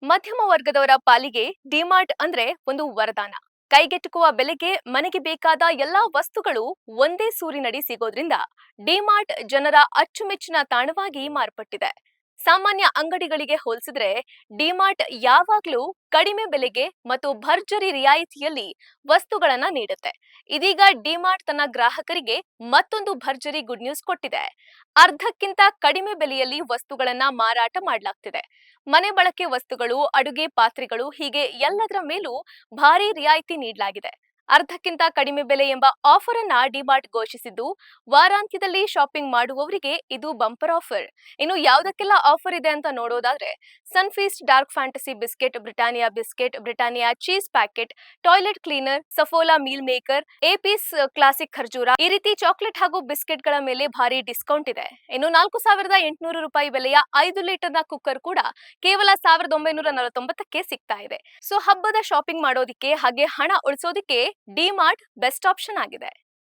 ಮಧ್ಯಮ ವರ್ಗದವರ ಪಾಲಿಗೆ ಡಿಮಾರ್ಟ್ ಅಂದ್ರೆ ಒಂದು ವರದಾನ. ಕೈಗೆಟುಕುವ ಬೆಲೆಗೆ ಮನೆಗೆ ಬೇಕಾದ ಎಲ್ಲಾ ವಸ್ತುಗಳು ಒಂದೇ ಸೂರಿನಡಿ ಸಿಗೋದ್ರಿಂದ ಡಿಮಾರ್ಟ್ ಜನರ ಅಚ್ಚುಮೆಚ್ಚಿನ ತಾಣವಾಗಿ ಮಾರ್ಪಟ್ಟಿದೆ. ಸಾಮಾನ್ಯ ಅಂಗಡಿಗಳಿಗೆ ಹೋಲಿಸಿದ್ರೆ ಡಿಮಾರ್ಟ್ ಯಾವಾಗ್ಲೂ ಕಡಿಮೆ ಬೆಲೆಗೆ ಮತ್ತು ಭರ್ಜರಿ ರಿಯಾಯಿತಿಯಲ್ಲಿ ವಸ್ತುಗಳನ್ನ ನೀಡುತ್ತೆ. ಇದೀಗ ಡಿಮಾರ್ಟ್ ತನ್ನ ಗ್ರಾಹಕರಿಗೆ ಮತ್ತೊಂದು ಭರ್ಜರಿ ಗುಡ್ ನ್ಯೂಸ್ ಕೊಟ್ಟಿದೆ. ಅರ್ಧಕ್ಕಿಂತ ಕಡಿಮೆ ಬೆಲೆಯಲ್ಲಿ ವಸ್ತುಗಳನ್ನ ಮಾರಾಟ ಮಾಡಲಾಗ್ತಿದೆ. ಮನೆ ಬಳಕೆ ವಸ್ತುಗಳು, ಅಡುಗೆ ಪಾತ್ರೆಗಳು ಹೀಗೆ ಎಲ್ಲದರ ಮೇಲೂ ಭಾರಿ ರಿಯಾಯಿತಿ ನೀಡಲಾಗಿದೆ. ಅರ್ಧಕ್ಕಿಂತ ಕಡಿಮೆ ಬೆಲೆ ಎಂಬ ಆಫರ್ ಅನ್ನ ಡಿಮಾರ್ಟ್ ಘೋಷಿಸಿದ್ದು, ವಾರಾಂತ್ಯದಲ್ಲಿ ಶಾಪಿಂಗ್ ಮಾಡುವವರಿಗೆ ಇದು ಬಂಪರ್ ಆಫರ್. ಇನ್ನು ಯಾವುದಕ್ಕೆಲ್ಲ ಆಫರ್ ಇದೆ ಅಂತ ನೋಡೋದಾದ್ರೆ, Sunfeast dark fantasy biscuit, Britannia cheese packet, toilet cleaner, Saffola meal maker, ಎಪೀಸ್ ಕ್ಲಾಸಿಕ್ ಖರ್ಜೂರ ಈ ರೀತಿ ಚಾಕ್ಲೆಟ್ ಹಾಗೂ ಬಿಸ್ಕೆಟ್ಗಳ ಮೇಲೆ ಭಾರಿ ಡಿಸ್ಕೌಂಟ್ ಇದೆ. ಇನ್ನು 4800 ರೂಪಾಯಿ ಬೆಲೆಯ 5 ಲೀಟರ್ನ ಕುಕ್ಕರ್ ಕೂಡ ಕೇವಲ 1949ಕ್ಕೆ ಸಿಗ್ತಾ ಇದೆ. ಸೊ ಹಬ್ಬದ ಶಾಪಿಂಗ್ ಮಾಡೋದಿಕ್ಕೆ ಹಾಗೆ ಹಣ ಉಳಿಸೋದಿಕ್ಕೆ ಡಿಮಾರ್ಟ್ ಬೆಸ್ಟ್ ಆಪ್ಷನ್ ಆಗಿದೆ.